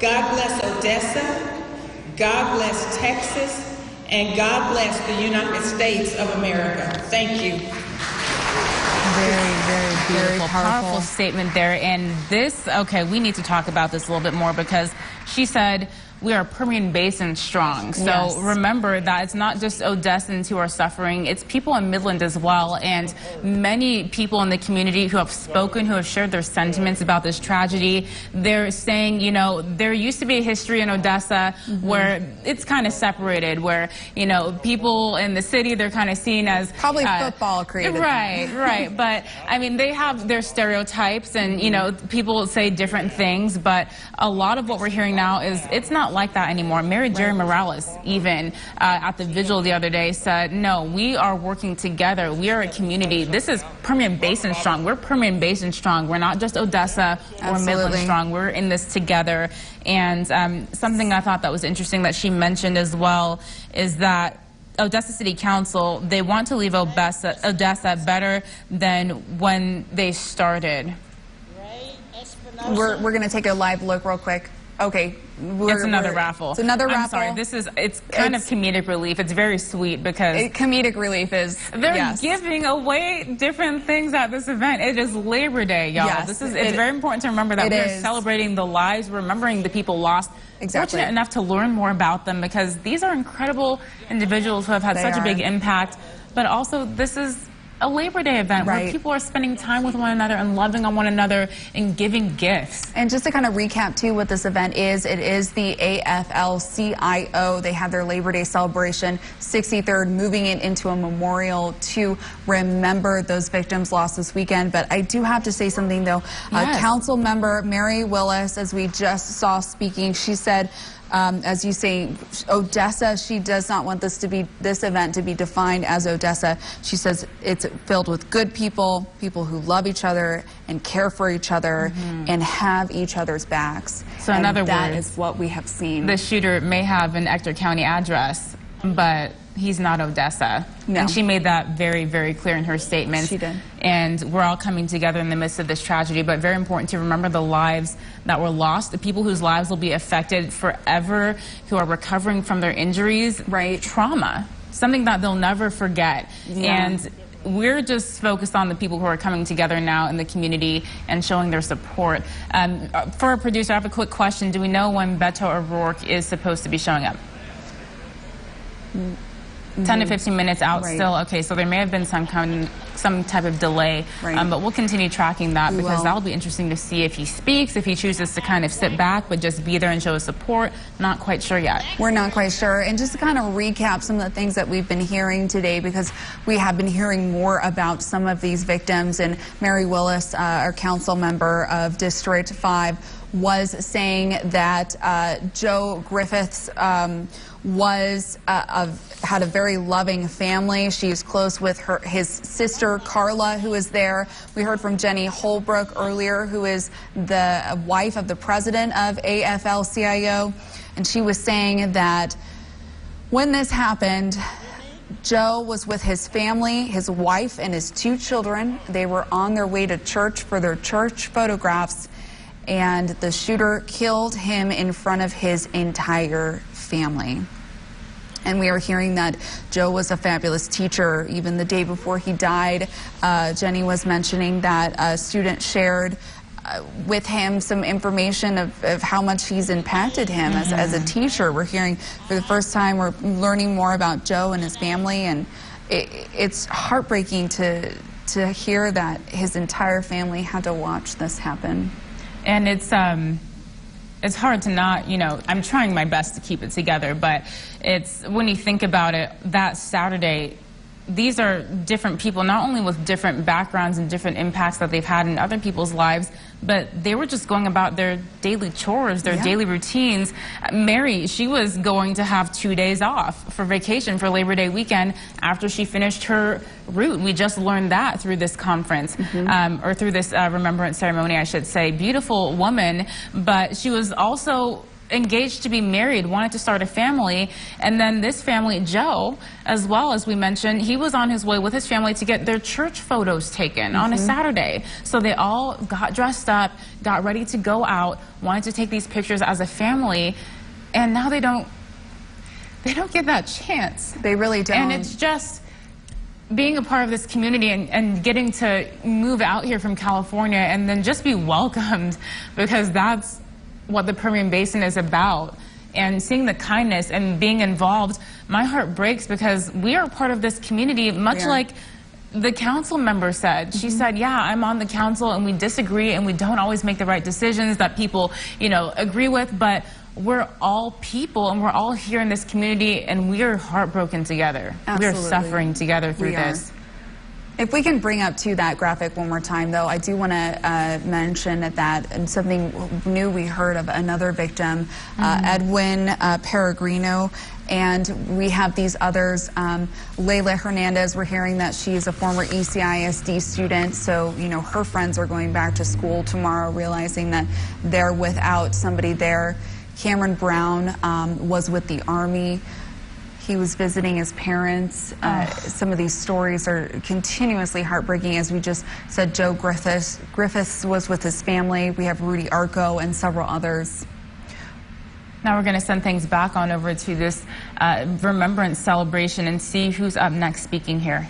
God bless Odessa, God bless Texas, and God bless the United States of America. Thank you. Very, very beautiful, powerful statement there. And this, okay, we need to talk about this a little bit more because she said, we are Permian Basin strong. So yes. Remember that it's not just Odessans who are suffering, it's people in Midland as well. And many people in the community who have spoken, who have shared their sentiments about this tragedy, they're saying, you know, there used to be a history in Odessa where it's kind of separated, where, you know, people in the city, they're kind of seen as... Probably football created. Right, right. But, I mean, they have their stereotypes and, you know, people say different things, but a lot of what we're hearing now is it's not like that anymore. Mayor Jerry Morales, even at the vigil the other day, said, no, we are working together. We are a community. This is Permian Basin strong. We're Permian Basin strong. We're not just Odessa or Midland strong. We're in this together. And something I thought that was interesting that she mentioned as well is that Odessa City Council, they want to leave Odessa better than when they started. We're going to take a live look real quick. Okay. It's another raffle. It's another raffle. I'm sorry, it's kind of comedic relief. It's very sweet because... comedic relief is... They're giving away different things at this event. It is Labor Day, y'all. Yes, it's very important to remember that we're celebrating the lives, remembering the people lost. Exactly. Fortunate enough to learn more about them because these are incredible individuals who have had such a big impact. But also, this is a Labor Day event where people are spending time with one another and loving on one another and giving gifts. And just to kind of recap too what this event is, it is the AFL-CIO. They have their Labor Day celebration, 63rd, moving it into a memorial to remember those victims lost this weekend. But I do have to say something though. Council member Mary Willis, as we just saw speaking, she said, as you say, Odessa, she does not want this event to be defined as Odessa. She says it's filled with good people, people who love each other and care for each other and have each other's backs. So in other words, that is what we have seen. The shooter may have an Ector County address, but he's not Odessa. No. And she made that very, very clear in her statement. She did. And we're all coming together in the midst of this tragedy, but very important to remember the lives that were lost, the people whose lives will be affected forever, who are recovering from their injuries, trauma, something that they'll never forget. And we're just focused on the people who are coming together now in the community and showing their support. For our producer, I have a quick question. Do we know when Beto O'Rourke is supposed to be showing up? 10 to 15 minutes out still. Okay, so there may have been some type of delay, but we'll continue tracking that because that'll be interesting to see if he speaks, if he chooses to kind of sit back but just be there and show his support. Not quite sure yet. We're not quite sure. And just to kind of recap some of the things that we've been hearing today, because we have been hearing more about some of these victims, and Mary Willis, our council member of District 5, was saying that Joe Griffiths had a very loving family. She's close with his sister Carla, who is there. We heard from Jenny Holbrook earlier, who is the wife of the president of AFL-CIO, and she was saying that when this happened, Joe was with his family, his wife, and his 2 children. They were on their way to church for their church photographs, and the shooter killed him in front of his entire family. And we are hearing that Joe was a fabulous teacher. Even the day before he died, Jenny was mentioning that a student shared with him some information of how much he's impacted him as a teacher. We're hearing for the first time, we're learning more about Joe and his family, and it's heartbreaking to hear that his entire family had to watch this happen. And it's hard to not, you know, I'm trying my best to keep it together, but it's, when you think about it, that Saturday, these are different people, not only with different backgrounds and different impacts that they've had in other people's lives, but they were just going about their daily chores, their daily routines. Mary, she was going to have 2 days off for vacation for Labor Day weekend after she finished her route. We just learned that through this conference, or through this remembrance ceremony, I should say. Beautiful woman, but she was also engaged to be married, wanted to start a family, and then this family, Joe, as well as we mentioned, he was on his way with his family to get their church photos taken on a Saturday. So they all got dressed up, got ready to go out, wanted to take these pictures as a family, and now they don't get that chance. They really don't. And it's just being a part of this community and getting to move out here from California and then just be welcomed, because that's what the Permian Basin is about. And seeing the kindness and being involved, my heart breaks, because we are part of this community, much like the council member said. She said, yeah, I'm on the council and we disagree and we don't always make the right decisions that people, you know, agree with, but we're all people and we're all here in this community and we are heartbroken together. Absolutely. We're suffering together through this. If we can bring up to that graphic one more time, though, I do want to mention that and something new we heard of another victim, Edwin Peregrino, and we have these others. Layla Hernandez, we're hearing that she's a former ECISD student, so, you know, her friends are going back to school tomorrow, realizing that they're without somebody there. Cameron Brown was with the Army. He was visiting his parents. Some of these stories are continuously heartbreaking. As we just said, Joe Griffiths was with his family. We have Rudy Arco and several others. Now we're going to send things back on over to this remembrance celebration and see who's up next speaking here.